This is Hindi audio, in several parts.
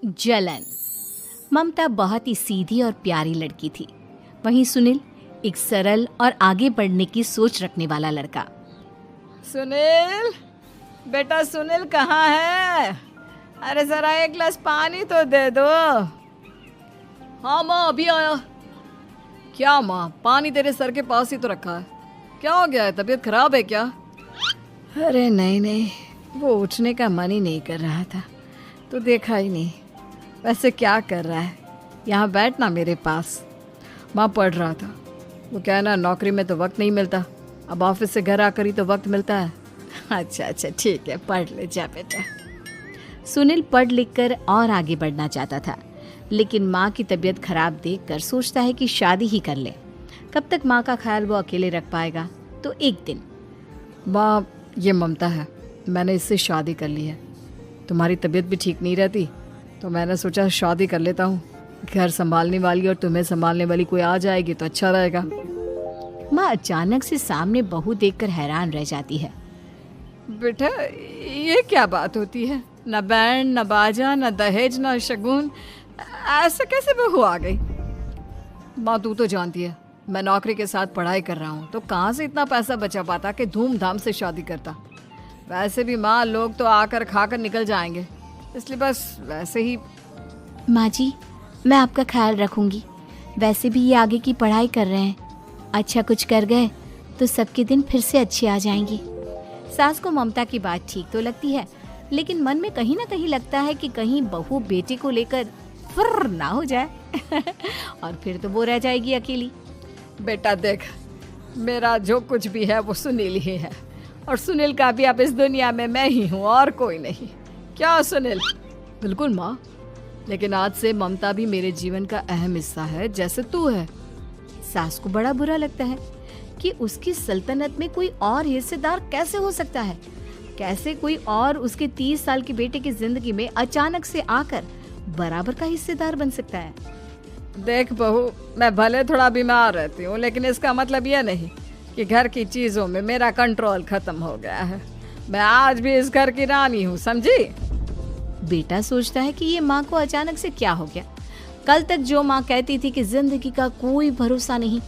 जलन। ममता बहुत ही सीधी और प्यारी लड़की थी, वहीं सुनील एक सरल और आगे बढ़ने की सोच रखने वाला लड़का। सुनील, बेटा सुनील कहाँ है? अरे जरा एक गिलास पानी तो दे दो। हाँ माँ, अभी आया। क्या माँ, पानी तेरे सर के पास ही तो रखा है, क्या हो गया है? तबीयत खराब है क्या? अरे नहीं नहीं, वो उठने का मन ही नहीं कर रहा था तो देखा ही नहीं। वैसे क्या कर रहा है? यहाँ बैठना मेरे पास। माँ पढ़ रहा था। वो कहना नौकरी में तो वक्त नहीं मिलता, अब ऑफिस से घर आकर ही तो वक्त मिलता है। अच्छा ठीक है, पढ़ ले जा बेटा। सुनील पढ़ लिख कर और आगे बढ़ना चाहता था, लेकिन माँ की तबीयत खराब देखकर सोचता है कि शादी ही कर ले। कब तक माँ का ख्याल वो अकेले रख पाएगा? तो एक दिन, माँ ये ममता है, मैंने इससे शादी कर ली है। तुम्हारी तबीयत भी ठीक नहीं रहती तो मैंने सोचा शादी कर लेता हूँ। घर संभालने वाली और तुम्हें संभालने वाली कोई आ जाएगी तो अच्छा रहेगा। माँ अचानक से सामने बहू देखकर हैरान रह जाती है। बेटा ये क्या बात होती है? न बैंड, न बाजा, न दहेज, न शगुन, ऐसे कैसे बहू आ गई? माँ तू तो जानती है मैं नौकरी के साथ पढ़ाई कर रहा हूँ, तो कहाँ से इतना पैसा बचा पाता कि धूमधाम से शादी करता। वैसे भी माँ, लोग तो आकर खाकर निकल जाएंगे, इसलिए बस वैसे ही। माँ जी, मैं आपका ख्याल रखूंगी। वैसे भी ये आगे की पढ़ाई कर रहे हैं, अच्छा कुछ कर गए तो सबके दिन फिर से अच्छे आ जाएंगे। सास को ममता की बात ठीक तो लगती है, लेकिन मन में कहीं ना कहीं लगता है कि कहीं बहू बेटे को लेकर फुर्र ना हो जाए और फिर तो वो रह जाएगी अकेली। बेटा देख, मेरा जो कुछ भी है वो सुनील ही है, और सुनील का भी अब इस दुनिया में मैं ही हूँ और कोई नहीं। क्या सुनील? बिल्कुल माँ, लेकिन आज से ममता भी मेरे जीवन का अहम हिस्सा है, जैसे तू है। सास को बड़ा बुरा लगता है कि उसकी सल्तनत में कोई और हिस्सेदार कैसे हो सकता है। कैसे कोई और उसके 30 साल के बेटे की जिंदगी में अचानक से आकर बराबर का हिस्सेदार बन सकता है। देख बहू, मैं भले थोड़ा बीमार रहती हूँ, लेकिन इसका मतलब यह नहीं कि घर की चीजों में मेरा कंट्रोल खत्म हो गया है। मैं आज भी इस घर की रानी हूँ, समझी? बेटा सोचता है कि ये माँ को अचानक से क्या हो गया। कल तक जो माँ कहती थी कि जिंदगी का कोई भरोसा नहीं,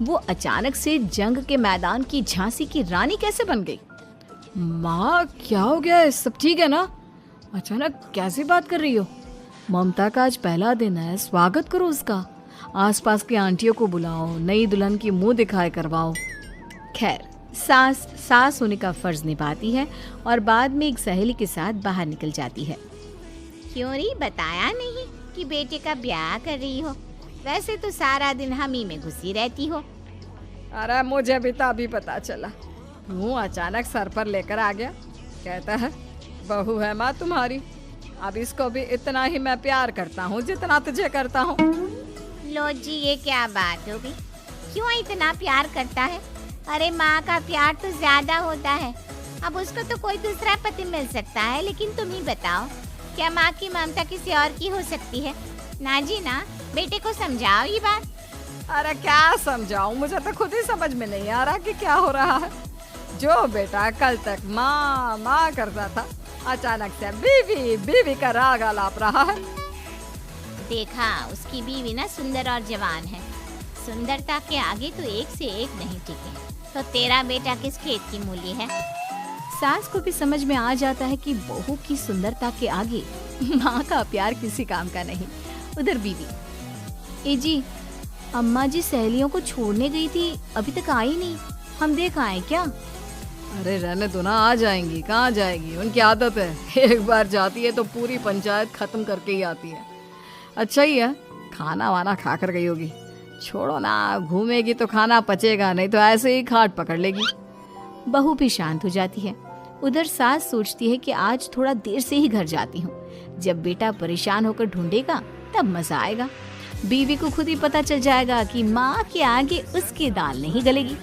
वो अचानक से जंग के मैदान की झांसी की रानी कैसे बन गई? माँ क्या हो गया है? सब ठीक है ना? अचानक कैसी बात कर रही हो? ममता का आज पहला दिन है, स्वागत करो उसका। आसपास की आंटियों को बुलाओ, नई दुल्हन की मुंह दिखाए करवाओ। खैर, सास होने का फर्ज निभाती है और बाद में एक सहेली के साथ बाहर निकल जाती है। क्यों री बताया नहीं कि बेटे का ब्याह कर रही हो? वैसे तो सारा दिन हम ही में घुसी रहती हो। अरे मुझे भी तो अभी पता चला, तू अचानक सर पर लेकर आ गया। कहता है बहू है माँ तुम्हारी, अब इसको भी इतना ही मैं प्यार करता हूँ जितना तुझे करता हूँ। लो जी, ये क्या बात हो गई? क्यों इतना प्यार करता है? अरे माँ का प्यार तो ज्यादा होता है। अब उसको तो कोई दूसरा पति मिल सकता है, लेकिन तुम ही बताओ, क्या माँ की ममता किसी और की हो सकती है? ना जी ना, बेटे को समझाओ ये बात। अरे क्या समझाऊं, मुझे तो खुद ही समझ में नहीं आ रहा कि क्या हो रहा है। जो बेटा कल तक माँ माँ करता था, अचानक से बीवी बीवी का राग आलाप रहा है। देखा, उसकी बीवी ना सुंदर और जवान है। सुंदरता के आगे तो एक से एक नहीं टिके। तो तेरा बेटा किस खेत की मूली है? सास को भी समझ में आ जाता है कि बहू की सुंदरता के आगे माँ का प्यार किसी काम का नहीं। उधर बीवी, ए जी, अम्मा जी सहेलियों को छोड़ने गई थी, अभी तक आई नहीं, हम देख आए क्या? अरे रहने दो ना, आ जाएंगी। कहाँ जाएगी, उनकी आदत है, एक बार जाती है तो पूरी पंचायत खत्म करके ही आती है। अच्छा ही है, खाना वाना खा कर गई होगी। छोड़ो ना, घूमेगी तो खाना पचेगा, नहीं तो ऐसे ही खाट पकड़ लेगी। बहू भी शांत हो जाती है। उधर सास सोचती है कि आज थोड़ा देर से ही घर जाती हूँ, जब बेटा परेशान होकर ढूंढेगा तब मजा आएगा। बीवी को खुद ही पता चल जाएगा कि माँ के आगे उसकी दाल नहीं गलेगी।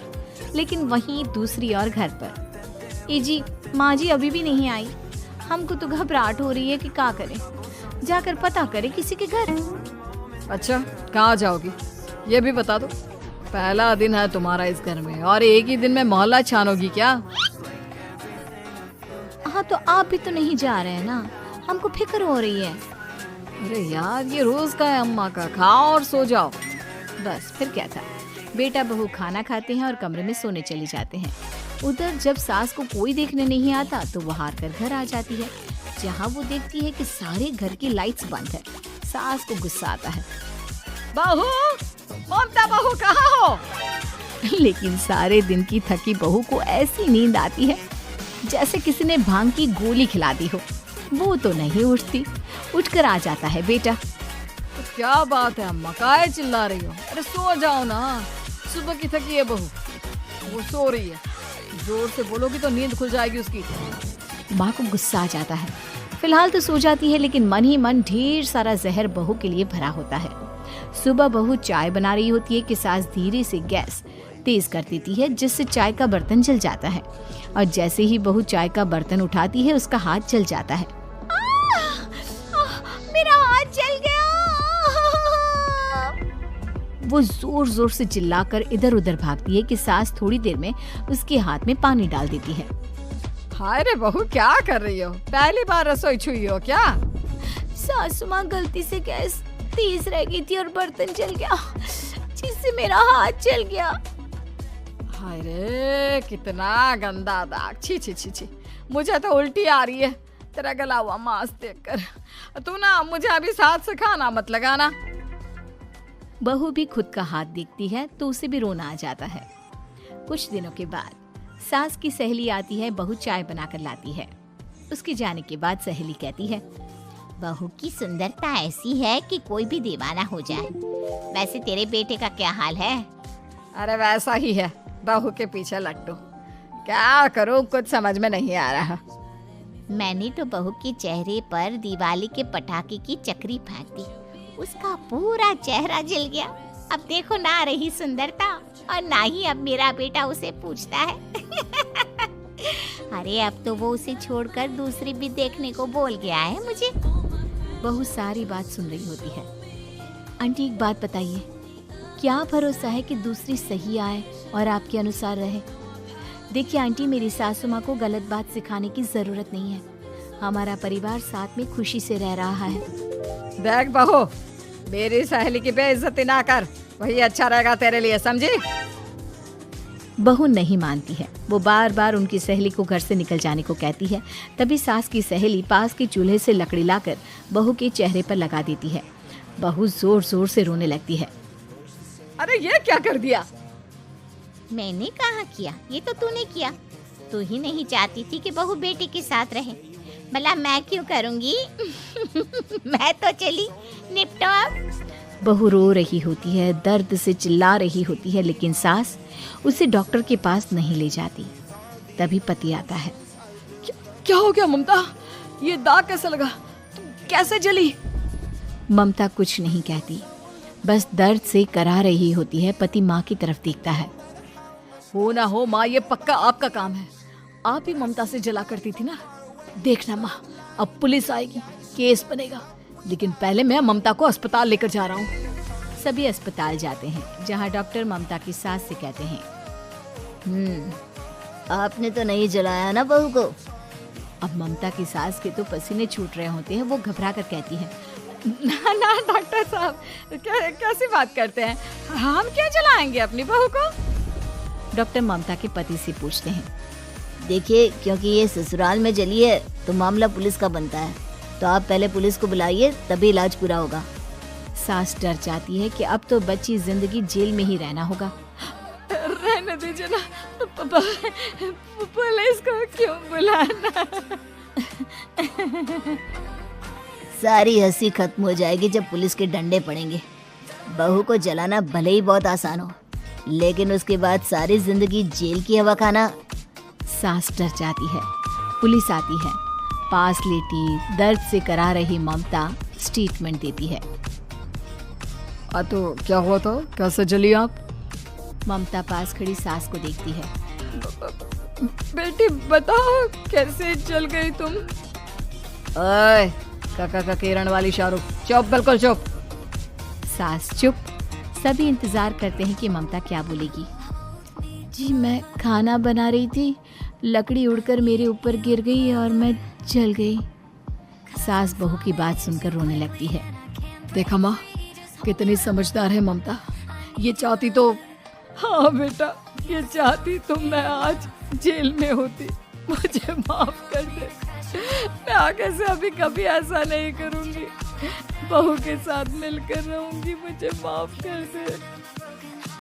लेकिन वहीं दूसरी ओर घर पर, ए जी, माँ जी अभी भी नहीं आई, हमको तो घबराहट हो रही है कि क्या करें, जाकर पता करें किसी के घर। अच्छा, कहाँ जाओगी ये भी बता दो। पहला दिन है तुम्हारा इस घर में और एक ही दिन में मोहल्ला छानोगी क्या? हाँ, तो आप भी तो नहीं जा रहे हैं ना, हमको फिक्र हो रही है। अरे यार, ये रोज का है अम्मा का, खाओ और सो जाओ। बस फिर क्या था। बेटा बहू खाना खाते हैं और कमरे में सोने चले जाते हैं। उधर जब सास को कोई देखने नहीं आता तो वो हार कर घर आ जाती है, जहाँ वो देखती है कि सारे घर की लाइट्स बंद है। सास को गुस्सा आता है, बहू, ममता बहू कहाँ हो? लेकिन सारे दिन की थकी बहू को ऐसी नींद आती है जैसे किसी ने भांग की गोली खिला दी हो। वो तो नहीं उठती। उठकर आ जाता है बेटा। तो क्या बात है अम्मा, काहे चिल्ला रही हो? अरे सो जाओ ना, सुबह की थकी है बहू, वो सो रही है। जोर से बोलोगी तो नींद खुल जाएगी उसकी। माँ को गुस्सा आ जाता है। फिलहाल तो सो जाती है, लेकिन मन ही मन ढेर सारा जहर बहू के लिए भरा होता है। सुबह बहू चाय बना रही होती है कि सास धीरे से गैस तेज कर देती है, जिससे चाय का बर्तन जल जाता है। और जैसे ही बहू चाय का बर्तन उठाती है, उसका हाथ जल जाता है। मेरा हाथ जल गया। वो जोर जोर से चिल्लाकर इधर उधर भागती है कि सास थोड़ी देर में उसके हाथ में पानी डाल देती है। हाय रे बहू, क्या कर रही हो? पहली बार रसोई छुई हो क्या? सासू माँ गलती से गैस तेज रह गई थी और बर्तन जल गया, जिससे मेरा हाथ जल गया। हाय रे, कितना गंदा दाग। छी छी छी छी, मुझे तो उल्टी आ रही है तेरा गला हुआ मांस देखकर। तू ना मुझे अभी साथ से खाना मत लगाना। बहू भी खुद का हाथ देखती है तो उसे भी रोना आ जाता है। कुछ दिनों के बाद सास की सहेली आती है, बहू चाय बनाकर लाती है। उसके जाने के बाद सहेली कहती है, बहू की सुंदरता ऐसी है कि कोई भी दीवाना हो जाए। वैसे तेरे बेटे का क्या हाल है? अरे वैसा ही है, बहू के पीछे लट्टू। क्या करूं, कुछ समझ में नहीं आ रहा। मैंने तो बहू के चेहरे पर दिवाली के पटाखे की चक्री फेंक दी, उसका पूरा चेहरा जल गया। अब देखो ना रही सुंदरता, और ना ही अब मेरा बेटा उसे पूछता है। अरे अब तो वो उसे छोड़कर दूसरी भी देखने को बोल गया है मुझे। बहू सारी बात सुन रही होती है। आंटी एक बात बताइए, क्या भरोसा है कि दूसरी सही आए और आपके अनुसार रहे? देखिए आंटी, मेरी सासू माँ को गलत बात सिखाने की जरूरत नहीं है। हमारा परिवार साथ में खुशी से रह रहा है। देख बहू, मेरी सहेली की बेइज्जती ना कर, वही अच्छा रहेगा तेरे लिए, समझी? बहू नहीं मानती है। वो बार बार उनकी सहेली को घर से निकल जाने को कहती है। तभी सास की सहेली पास के चूल्हे से लकड़ी लाकर बहू के चेहरे पर लगा देती है। बहू जोर जोर से रोने लगती है। अरे ये क्या कर दिया? मैंने कहाँ किया, ये तो तूने किया। तू ही नहीं चाहती थी कि बहू बेटे के साथ रहे, भला मैं क्यों करूँगी? मैं तो चली, निपटो अब। बहू रो रही होती है, दर्द से चिल्ला रही होती है, लेकिन सास उसे डॉक्टर के पास नहीं ले जाती। तभी पति आता है। क्या हो गया ममता? ये दाग कैसे लगा? कैसे जली? ममता कुछ नहीं कहती, बस दर्द से करा रही होती है। पति माँ की तरफ देखता है। हो ना हो माँ, ये पक्का आपका काम है। आप ही ममता से जला करती थी ना। देखना माँ, अब पुलिस आएगी, केस बनेगा, लेकिन पहले मैं ममता को अस्पताल लेकर जा रहा हूँ। सभी अस्पताल जाते हैं, जहाँ डॉक्टर ममता की सास से कहते हैं, आपने तो नहीं जलाया ना बहू को? अब ममता की सास के तो पसीने छूट रहे होते हैं। वो घबरा कर कहती है, ना ना डॉक्टर साहब, कैसी बात करते हैं? हम क्या जलाएंगे अपनी बहू को? डॉक्टर ममता के पति से पूछते हैं। देखिए, क्योंकि ये ससुराल में जली है तो मामला पुलिस का बनता है, तो आप पहले पुलिस को बुलाइए, तभी इलाज पूरा होगा। सास डर जाती है कि अब तो बच्ची जिंदगी जेल में ही रहना होगा। रहने दीजिए ना, पुलिस को क्यों बुलाना? सारी हंसी खत्म हो जाएगी जब पुलिस के डंडे पड़ेंगे। बहू को जलाना भले ही बहुत आसान हो, लेकिन उसके बाद सारी जिंदगी जेल की हवा खाना। सास डर जाती है। पुलिस आती है। पास लेटी दर्द से करा रही ममता स्टेटमेंट देती है। तो क्या हुआ था? कैसे जली आप? ममता पास खड़ी सास को देखती है। बेटी बताओ, कैसे जल गई तुम? ओए, काका का किरण वाली शाहरुख, चुप, बिल्कुल चुप। सास चुप। सभी इंतजार करते हैं कि ममता क्या बोलेगी। जी मैं खाना बना रही थी, लकड़ी उड़कर मेरे ऊपर गिर गई और मैं जल गई। सास बहू की बात सुनकर रोने लगती है। देखा माँ, कितनी समझदार है ममता। ये चाहती तो, हाँ बेटा, ये चाहती तो मैं आज जेल में होती। मुझे माफ कर दे, मैं आगे से अभी कभी ऐसा नहीं करूंगी। बहू के साथ मिलकर रहूंगी, मुझे माफ कर दे।